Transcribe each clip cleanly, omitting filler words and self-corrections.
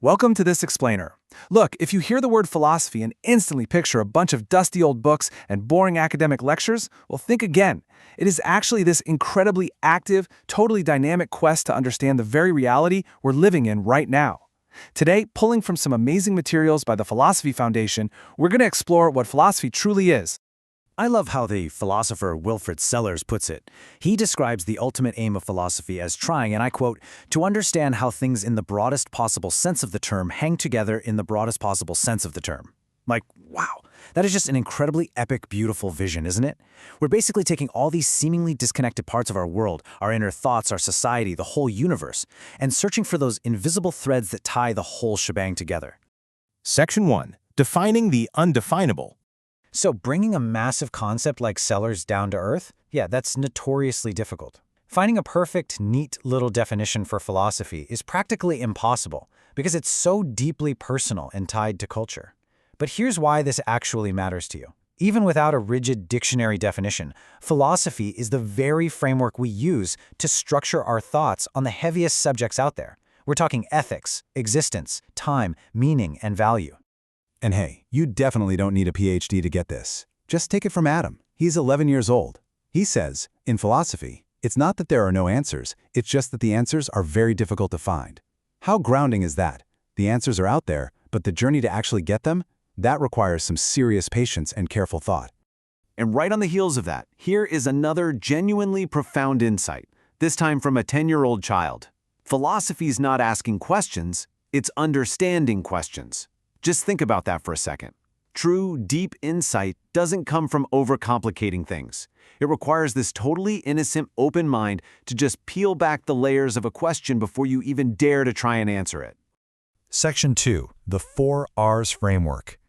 Welcome to this explainer. Look, if you hear the word philosophy and instantly picture a bunch of dusty old books and boring academic lectures, well, think again. It is actually this incredibly active, totally dynamic quest to understand the very reality we're living in right now. Today, pulling from some amazing materials by the Philosophy Foundation, we're going to explore what philosophy truly is. I love how the philosopher Wilfrid Sellers puts it. He describes the ultimate aim of philosophy as trying, and I quote, to understand how things in the broadest possible sense of the term hang together in the broadest possible sense of the term. Like, wow, that is just an incredibly epic, beautiful vision, isn't it? We're basically taking all these seemingly disconnected parts of our world, our inner thoughts, our society, the whole universe, and searching for those invisible threads that tie the whole shebang together. Section 1. Defining the undefinable. So bringing a massive concept like Sellers down to earth? Yeah, that's notoriously difficult. Finding a perfect, neat little definition for philosophy is practically impossible because it's so deeply personal and tied to culture. But here's why this actually matters to you. Even without a rigid dictionary definition, philosophy is the very framework we use to structure our thoughts on the heaviest subjects out there. We're talking ethics, existence, time, meaning, and value. And hey, you definitely don't need a PhD to get this. Just take it from Adam. He's 11 years old. He says, in philosophy, it's not that there are no answers, it's just that the answers are very difficult to find. How grounding is that? The answers are out there, but the journey to actually get them, that requires some serious patience and careful thought. And right on the heels of that, here is another genuinely profound insight, this time from a 10-year-old child. Philosophy's not asking questions, it's understanding questions. Just think about that for a second. True, deep insight doesn't come from overcomplicating things. It requires this totally innocent, open mind to just peel back the layers of a question before you even dare to try and answer it. Section 2. The 4 R's Framework.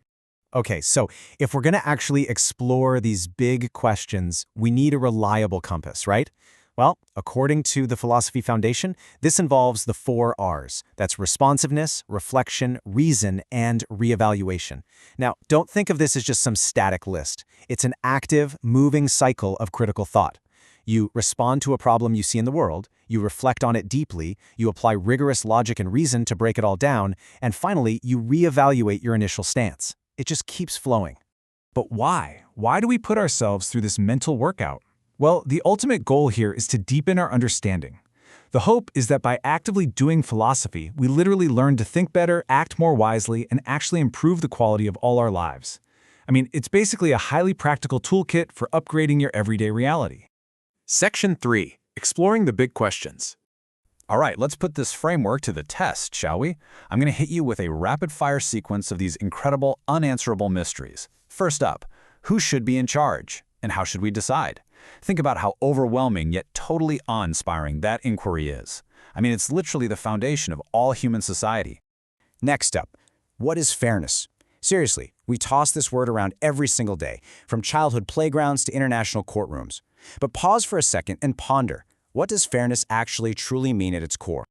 Okay, so if we're going to actually explore these big questions, we need a reliable compass, right? Well, according to the Philosophy Foundation, this involves the 4 R's. That's responsiveness, reflection, reason, and reevaluation. Now, don't think of this as just some static list. It's an active, moving cycle of critical thought. You respond to a problem you see in the world, you reflect on it deeply, you apply rigorous logic and reason to break it all down, and finally, you reevaluate your initial stance. It just keeps flowing. But why? Why do we put ourselves through this mental workout? Well, the ultimate goal here is to deepen our understanding. The hope is that by actively doing philosophy, we literally learn to think better, act more wisely, and actually improve the quality of all our lives. I mean, it's basically a highly practical toolkit for upgrading your everyday reality. Section 3. Exploring the big questions. All right, let's put this framework to the test, shall we? I'm going to hit you with a rapid-fire sequence of these incredible, unanswerable mysteries. First up, who should be in charge, and how should we decide? Think about how overwhelming yet totally awe-inspiring that inquiry is. I mean, it's literally the foundation of all human society. Next up, what is fairness? Seriously, we toss this word around every single day, from childhood playgrounds to international courtrooms. But pause for a second and ponder, what does fairness actually truly mean at its core?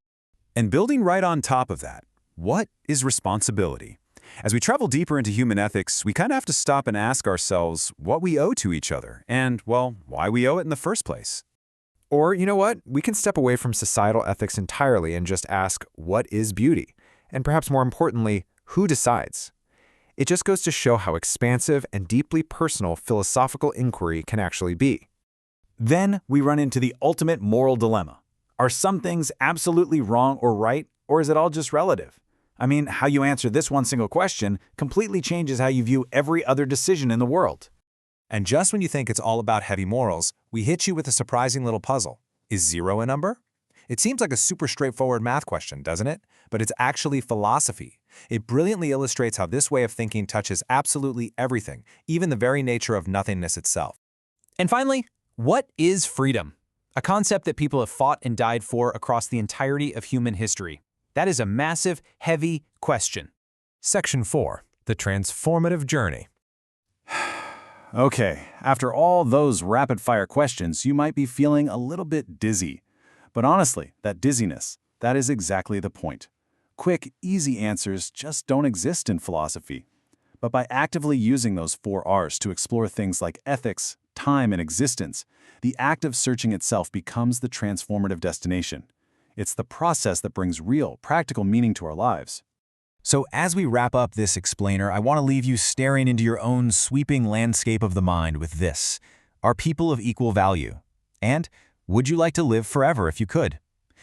And building right on top of that, what is responsibility? As we travel deeper into human ethics, we kind of have to stop and ask ourselves what we owe to each other and, well, why we owe it in the first place. Or, you know what? We can step away from societal ethics entirely and just ask, what is beauty? And perhaps more importantly, who decides? It just goes to show how expansive and deeply personal philosophical inquiry can actually be. Then we run into the ultimate moral dilemma. Are some things absolutely wrong or right, or is it all just relative? I mean, how you answer this one single question completely changes how you view every other decision in the world. And just when you think it's all about heavy morals, we hit you with a surprising little puzzle. Is 0 a number? It seems like a super straightforward math question, doesn't it? But it's actually philosophy. It brilliantly illustrates how this way of thinking touches absolutely everything, even the very nature of nothingness itself. And finally, what is freedom? A concept that people have fought and died for across the entirety of human history. That is a massive, heavy question. Section 4. The Transformative Journey. Okay, after all those rapid-fire questions, you might be feeling a little bit dizzy. But honestly, that dizziness, that is exactly the point. Quick, easy answers just don't exist in philosophy. But by actively using those 4 R's to explore things like ethics, time, and existence, the act of searching itself becomes the transformative destination. It's the process that brings real, practical meaning to our lives. So as we wrap up this explainer, I want to leave you staring into your own sweeping landscape of the mind with this. Are people of equal value? And would you like to live forever if you could?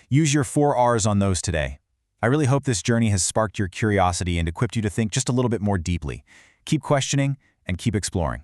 Use your 4 R's on those today. I really hope this journey has sparked your curiosity and equipped you to think just a little bit more deeply. Keep questioning and keep exploring.